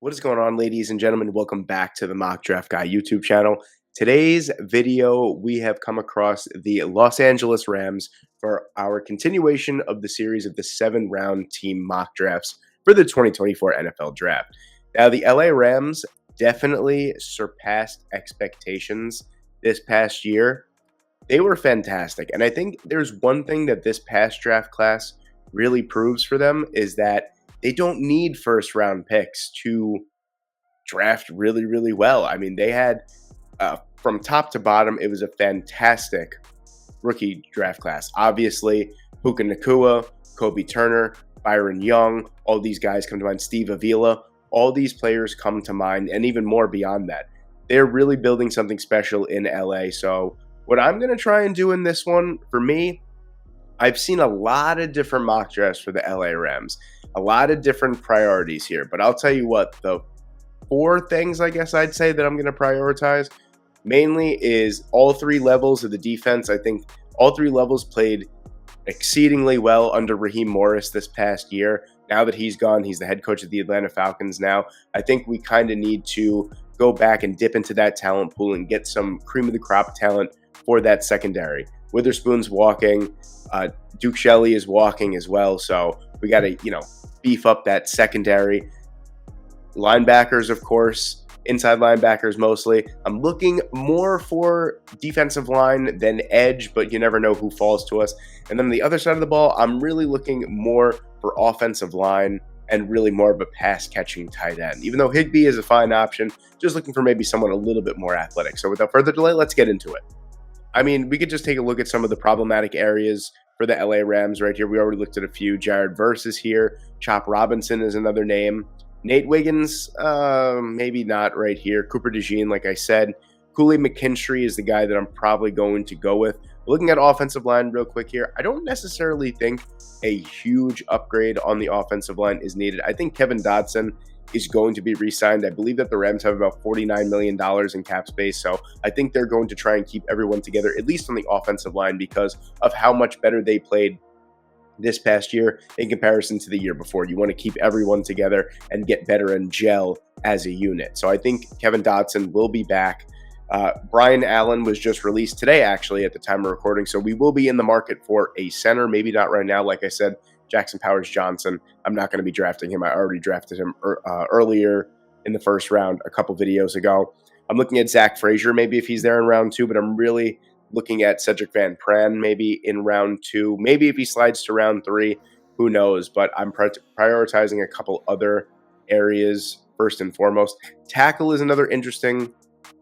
What is going on, ladies and gentlemen? Welcome back to the Mock Draft Guy YouTube channel. Today's video, we have come across the Los Angeles Rams for our continuation of the series of the 7-round team mock drafts for the 2024 NFL Draft. Now, the LA Rams definitely surpassed expectations this past year. They were fantastic. And I think there's one thing that this past draft class really proves for them is that they don't need first round picks to draft really, really well. I mean, they had from top to bottom, it was a fantastic rookie draft class. Obviously, Puka Nacua, Kobe Turner, Byron Young, all these guys come to mind. Steve Avila, all these players come to mind, and even more beyond that. They're really building something special in LA. So what I'm going to try and do in this one, for me, I've seen a lot of different mock drafts for the LA Rams, a lot of different priorities here. But I'll tell you what, the 4 things I guess I'd say that I'm going to prioritize mainly is all 3 levels of the defense. I think all 3 levels played exceedingly well under Raheem Morris this past year. Now that he's gone, he's the head coach of the Atlanta Falcons now. I think we kind of need to go back and dip into that talent pool and get some cream of the crop talent for that secondary. Witherspoon's walking. Duke Shelley is walking as well. So we got to, beef up that secondary. Linebackers, of course, inside linebackers mostly. I'm looking more for defensive line than edge, but you never know who falls to us. And then the other side of the ball, I'm really looking more for offensive line and really more of a pass-catching tight end. Even though Higbee is a fine option, just looking for maybe someone a little bit more athletic. So without further delay, let's get into it. I mean, we could just take a look at some of the problematic areas for the LA Rams right here. We already looked at a few. Jared Verse is here. Chop Robinson is another name. Nate Wiggins, maybe not right here. Cooper DeJean, like I said. Kool-Aid McKinstry is the guy that I'm probably going to go with. Looking at offensive line real quick here, I don't necessarily think a huge upgrade on the offensive line is needed. I think Kevin Dodson is going to be re-signed. I believe that the Rams have about $49 million in cap space, so I think they're going to try and keep everyone together, at least on the offensive line, because of how much better they played this past year in comparison to the year before. You want to keep everyone together and get better and gel as a unit. So I think Kevin Dodson will be back. Brian Allen was just released today, actually, at the time of recording, so we will be in the market for a center. Maybe not right now. Like I said, Jackson Powers Johnson, I'm not going to be drafting him. I already drafted him earlier in the first round a couple videos ago. I'm looking at Zach Frazier, maybe if he's there in round 2, but I'm really looking at Cedric Van Pran maybe in round 2. Maybe if he slides to round 3, who knows? But I'm prioritizing a couple other areas first and foremost. Tackle is another interesting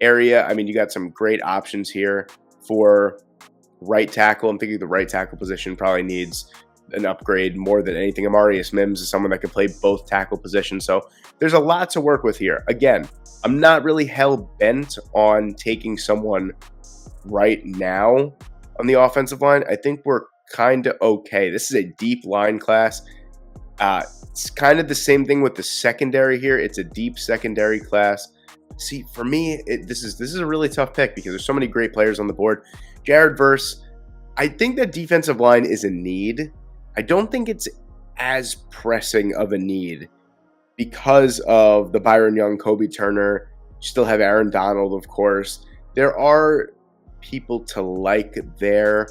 area. I mean, you got some great options here for right tackle. I'm thinking the right tackle position probably needs an upgrade more than anything. Amarius Mims is someone that can play both tackle positions. So there's a lot to work with here. Again, I'm not really hell-bent on taking someone right now on the offensive line. I think we're kind of okay. This is a deep line class. It's kind of the same thing with the secondary here. It's a deep secondary class. See, for me, this is a really tough pick because there's so many great players on the board. Jared Verse, I think that defensive line is a need. I don't think it's as pressing of a need because of the Byron Young, Kobe Turner. You still have Aaron Donald, of course. There are people to like there.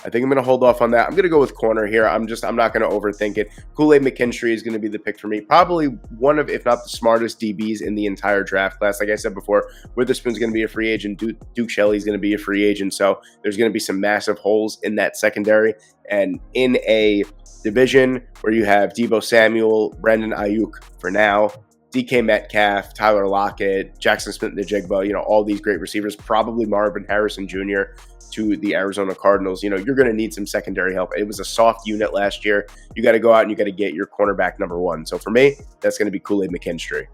I think I'm going to hold off on that. I'm going to go with corner here. I'm not going to overthink it. Kool-Aid McKinstry is going to be the pick for me. Probably one of, if not the smartest DBs in the entire draft class. Like I said before, Witherspoon's going to be a free agent. Duke Shelley's going to be a free agent. So there's going to be some massive holes in that secondary. And in a division where you have Deebo Samuel, Brandon Ayuk for now, DK Metcalf, Tyler Lockett, Jackson Smith-Njigba, all these great receivers, probably Marvin Harrison Jr. to the Arizona Cardinals. You're going to need some secondary help. It was a soft unit last year. You got to go out and you got to get your cornerback number 1. So for me, that's going to be Kool-Aid McKinstry.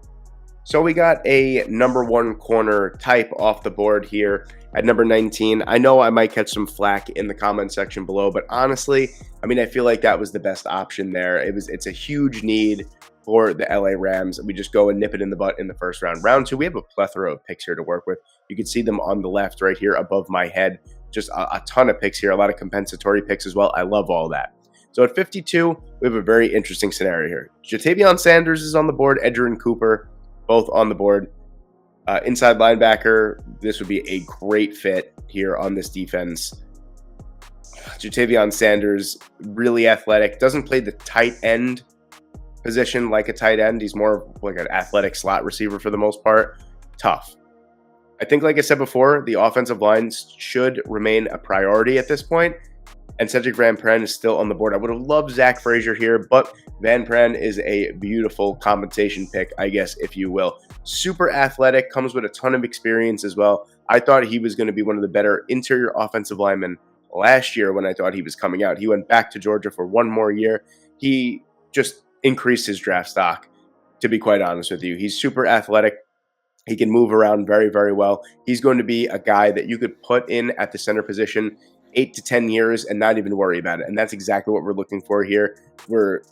So we got a number 1 corner type off the board here at number 19. I know I might catch some flack in the comment section below, but honestly, I feel like that was the best option there. It's a huge need for the LA Rams. We just go and nip it in the butt in the first round. Round 2, we have a plethora of picks here to work with. You can see them on the left right here above my head. Just a ton of picks here, a lot of compensatory picks as well. I love all that. So at 52, we have a very interesting scenario here. Jatavion Sanders is on the board, Edgerrin Cooper, both on the board. Inside linebacker, this would be a great fit here on this defense. Ja'Tavion Sanders, really athletic, doesn't play the tight end position like a tight end. He's more like an athletic slot receiver for the most part. Tough. I think, like I said before, the offensive line should remain a priority at this point, and Cedric Van Pran is still on the board. I would have loved Zach Frazier here, but Van Pran is a beautiful compensation pick, I guess, if you will. Super athletic, comes with a ton of experience as well. I thought he was going to be one of the better interior offensive linemen last year when I thought he was coming out. He went back to Georgia for one more year. He just increased his draft stock, to be quite honest with you. He's super athletic. He can move around very, very well. He's going to be a guy that you could put in at the center position 8 to 10 years and not even worry about it. And that's exactly what we're looking for here. We're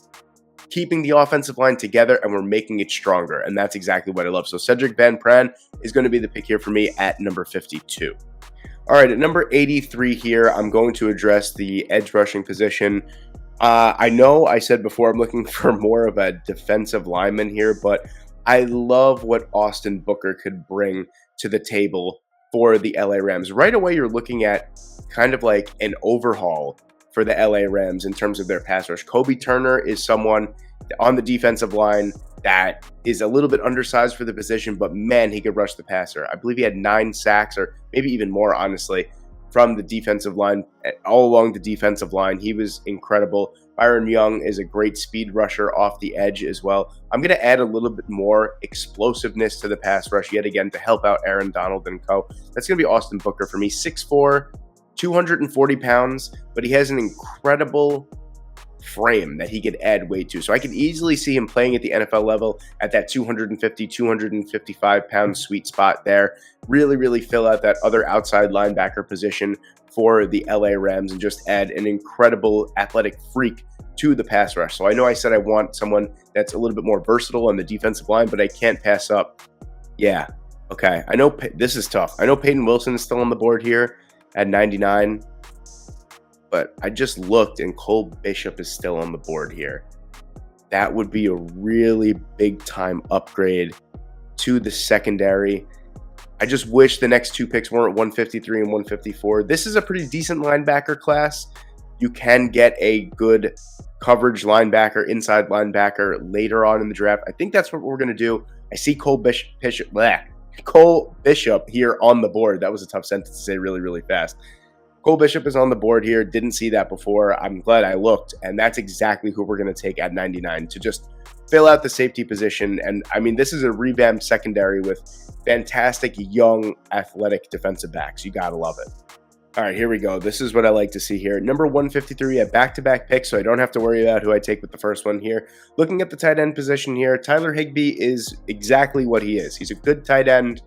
keeping the offensive line together and we're making it stronger. And that's exactly what I love. So Cedric Van Pran is going to be the pick here for me at number 52. All right, at number 83 here, I'm going to address the edge rushing position. I know I said before I'm looking for more of a defensive lineman here, but I love what Austin Booker could bring to the table for the LA Rams. Right away, you're looking at kind of like an overhaul for the LA Rams in terms of their pass rush. Kobe Turner is someone on the defensive line that is a little bit undersized for the position, but man, he could rush the passer. I believe he had 9 sacks, or maybe even more, honestly, from the defensive line, all along the defensive line. He was incredible. Byron Young is a great speed rusher off the edge as well. I'm going to add a little bit more explosiveness to the pass rush yet again to help out Aaron Donald and co. That's going to be Austin Booker for me. 6'4", 240 pounds, but he has an incredible frame that he could add weight to. So I could easily see him playing at the NFL level at that 250, 255 pound sweet spot there. Really, really fill out that other outside linebacker position for the LA Rams and just add an incredible athletic freak to the pass rush. So I know I said I want someone that's a little bit more versatile on the defensive line, but I can't pass up. Yeah, okay. I know this is tough. I know Peyton Wilson is still on the board here at 99. But I just looked and Cole Bishop is still on the board here. That would be a really big time upgrade to the secondary. I just wish the next 2 picks weren't 153 and 154. This is a pretty decent linebacker class. You can get a good coverage linebacker, inside linebacker later on in the draft. I think that's what we're going to do. I see Cole Bishop here on the board. That was a tough sentence to say really, really fast. Cole Bishop is on the board here. Didn't see that before. I'm glad I looked. And that's exactly who we're going to take at 99 to just fill out the safety position. And I mean, this is a revamped secondary with fantastic young athletic defensive backs. You got to love it. All right, here we go. This is what I like to see here. Number 153 at back-to-back picks, so I don't have to worry about who I take with the first one here. Looking at the tight end position here, Tyler Higbee is exactly what he is. He's a good tight end.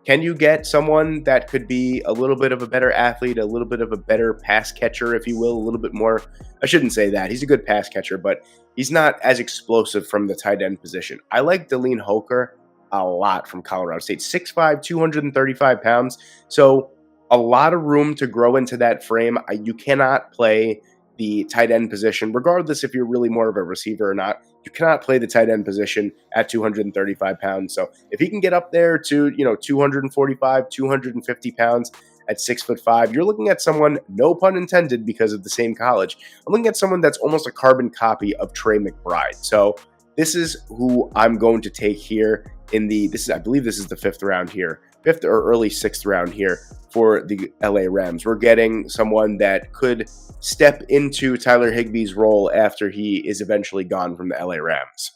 Can you get someone that could be a little bit of a better athlete, a little bit of a better pass catcher, if you will, a little bit more? I shouldn't say that. He's a good pass catcher, but he's not as explosive from the tight end position. I like Deline Hoker a lot from Colorado State. 6'5", 235 pounds. So a lot of room to grow into that frame. You cannot play the tight end position, regardless if you're really more of a receiver or not. You cannot play the tight end position at 235 pounds. So if he can get up there to, 245, 250 pounds at 6'5", you're looking at someone, no pun intended, because of the same college. I'm looking at someone that's almost a carbon copy of Trey McBride. So this is who I'm going to take here I believe this is the 5th round here, 5th or early 6th round here for the LA Rams. We're getting someone that could step into Tyler Higbee's role after he is eventually gone from the LA Rams.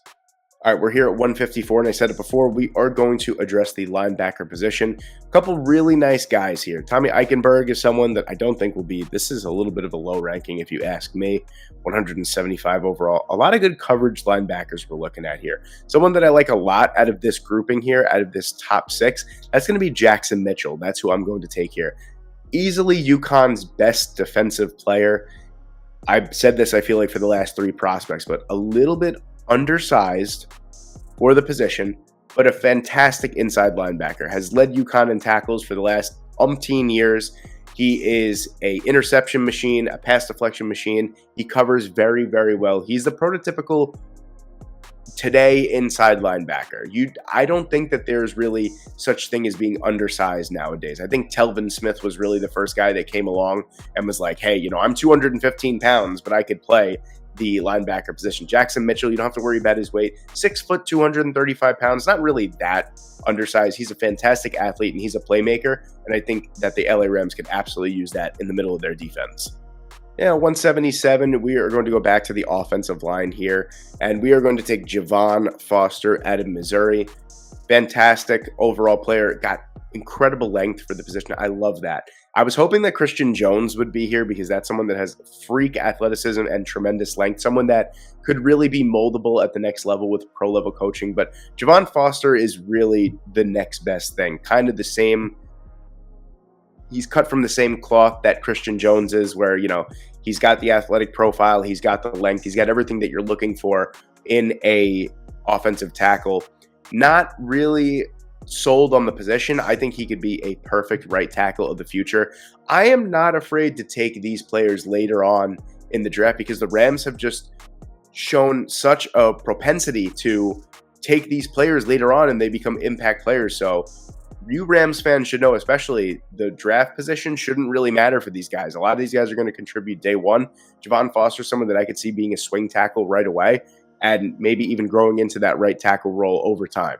All right, we're here at 154, and I said it before, we are going to address the linebacker position. A couple really nice guys here. Tommy Eichenberg is someone that I don't think will be, this is a little bit of a low ranking if you ask me, 175 overall. A lot of good coverage linebackers we're looking at here. Someone that I like a lot out of this grouping here, out of this top 6, that's going to be Jackson Mitchell. That's who I'm going to take here. Easily UConn's best defensive player. I've said this, I feel like, for the last 3 prospects, but a little bit undersized for the position, but a fantastic inside linebacker. Has led UConn in tackles for the last umpteen years. He is a interception machine, a pass deflection machine. He covers very, very well. He's the prototypical today inside linebacker. I don't think that there's really such thing as being undersized nowadays. I think Telvin Smith was really the first guy that came along and was like, hey, I'm 215 pounds, but I could play the linebacker position. Jackson Mitchell, you don't have to worry about his weight. 6 foot, 235 pounds, not really that undersized. He's a fantastic athlete and he's a playmaker. And I think that the LA Rams could absolutely use that in the middle of their defense. 177, we are going to go back to the offensive line here, and we are going to take Javon Foster out of Missouri. Fantastic overall player, got incredible length for the position. I love that. I was hoping that Christian Jones would be here because that's someone that has freak athleticism and tremendous length, someone that could really be moldable at the next level with pro-level coaching, but Javon Foster is really the next best thing, kind of the same. He's cut from the same cloth that Christian Jones is, where, he's got the athletic profile, he's got the length, he's got everything that you're looking for in a offensive tackle. Not really sold on the position. I think he could be a perfect right tackle of the future. I am not afraid to take these players later on in the draft because the Rams have just shown such a propensity to take these players later on and they become impact players. So you Rams fans should know, especially the draft position shouldn't really matter for these guys. A lot of these guys are going to contribute day one. Javon Foster, someone that I could see being a swing tackle right away and maybe even growing into that right tackle role over time.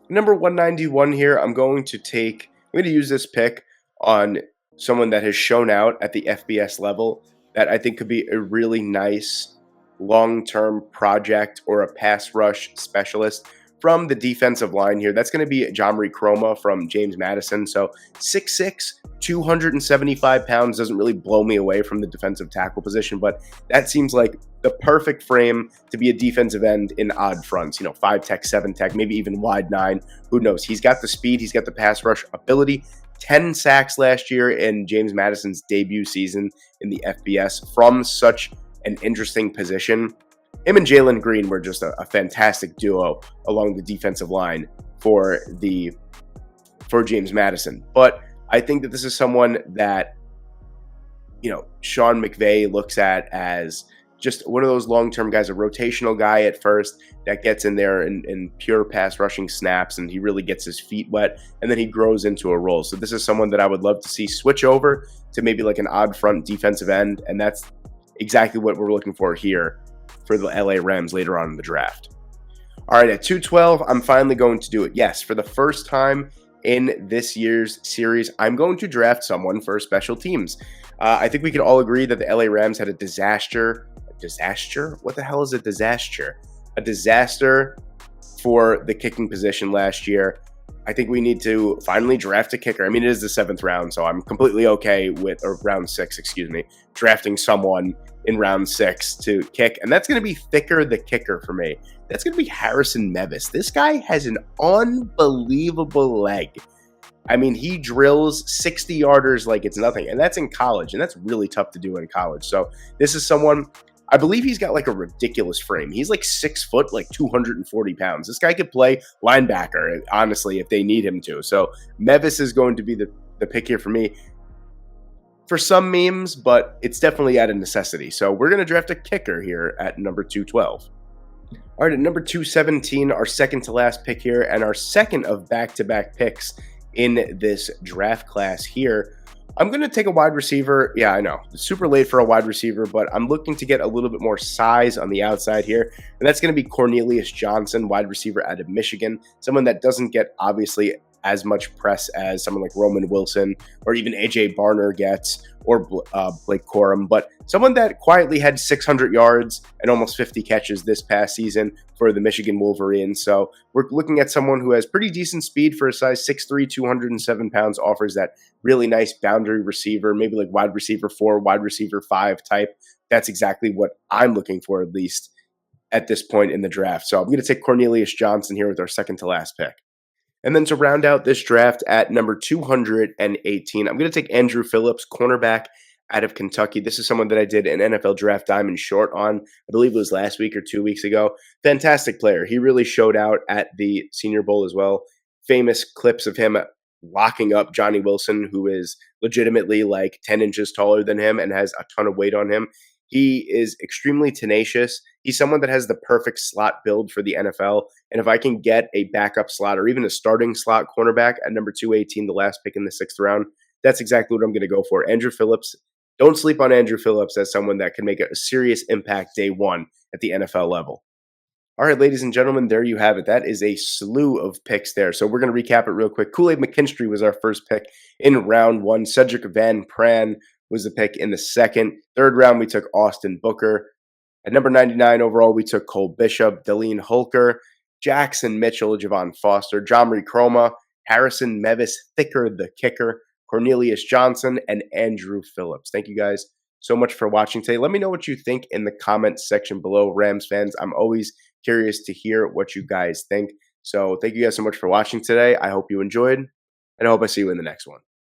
Number 191 here, I'm going to use this pick on someone that has shown out at the FBS level that I think could be a really nice long-term project or a pass rush specialist from the defensive line here. That's going to be Jamri Chroma from James Madison. So 6'6", 275 pounds doesn't really blow me away from the defensive tackle position, but that seems like the perfect frame to be a defensive end in odd fronts, 5 tech, 7 tech, maybe even wide 9. Who knows? He's got the speed. He's got the pass rush ability. 10 sacks last year in James Madison's debut season in the FBS from such an interesting position. Him and Jalen Green were just a fantastic duo along the defensive line for James Madison. But I think that this is someone that, Sean McVay looks at as just one of those long-term guys, a rotational guy at first that gets in there in pure pass rushing snaps, and he really gets his feet wet, and then he grows into a role. So this is someone that I would love to see switch over to maybe like an odd front defensive end, and that's exactly what we're looking for here for the LA Rams later on in the draft. All right, at 212, I'm finally going to do it. Yes, for the first time in this year's series, I'm going to draft someone for special teams. I think we can all agree that the LA Rams had a disaster? What the hell is a disaster? A disaster for the kicking position last year. I think we need to finally draft a kicker. I mean, it is the 7th round, so I'm completely okay with, or round 6, drafting someone in round 6 to kick. And that's going to be Thicker the kicker for me. That's going to be Harrison Mevis. This guy has an unbelievable leg. I mean, he drills 60-yarders like it's nothing. And that's in college. And that's really tough to do in college. So this is someone, I believe he's got like a ridiculous frame. He's like 6 foot, like 240 pounds. This guy could play linebacker, honestly, if they need him to. So Mevis is going to be the pick here for me. For some memes, but it's definitely out of necessity. So we're going to draft a kicker here at number 212. All right, at number 217, our second to last pick here, and our second of back-to-back picks in this draft class here. I'm going to take a wide receiver. Yeah, I know. It's super late for a wide receiver, but I'm looking to get a little bit more size on the outside here. And that's going to be Cornelius Johnson, wide receiver out of Michigan. Someone that doesn't get, obviously, as much press as someone like Roman Wilson or even AJ Barner gets, or Blake Corum, but someone that quietly had 600 yards and almost 50 catches this past season for the Michigan Wolverines. So we're looking at someone who has pretty decent speed for a size 6'3", 207 pounds, offers that really nice boundary receiver, maybe like wide receiver 4, wide receiver 5 type. That's exactly what I'm looking for, at least at this point in the draft. So I'm going to take Cornelius Johnson here with our second to last pick. And then to round out this draft at number 218, I'm going to take Andrew Phillips, cornerback out of Kentucky. This is someone that I did an NFL Draft Diamond short on, I believe it was last week or 2 weeks ago. Fantastic player. He really showed out at the Senior Bowl as well. Famous clips of him locking up Johnny Wilson, who is legitimately like 10 inches taller than him and has a ton of weight on him. He is extremely tenacious. He's someone that has the perfect slot build for the NFL. And if I can get a backup slot or even a starting slot cornerback at number 218, the last pick in the sixth round, that's exactly what I'm going to go for. Andrew Phillips. Don't sleep on Andrew Phillips as someone that can make a serious impact day one at the NFL level. All right, ladies and gentlemen, there you have it. That is a slew of picks there. So we're going to recap it real quick. Kool-Aid McKinstry was our first pick in round one. Cedric Van Pran was the pick in the second. Third round, we took Austin Booker. At number 99 overall, we took Cole Bishop, Deline Holker, Jackson Mitchell, Javon Foster, Jomri Chroma, Harrison Mevis, Thicker the Kicker, Cornelius Johnson, and Andrew Phillips. Thank you guys so much for watching today. Let me know what you think in the comments section below, Rams fans. I'm always curious to hear what you guys think. So thank you guys so much for watching today. I hope you enjoyed, and I hope I see you in the next one.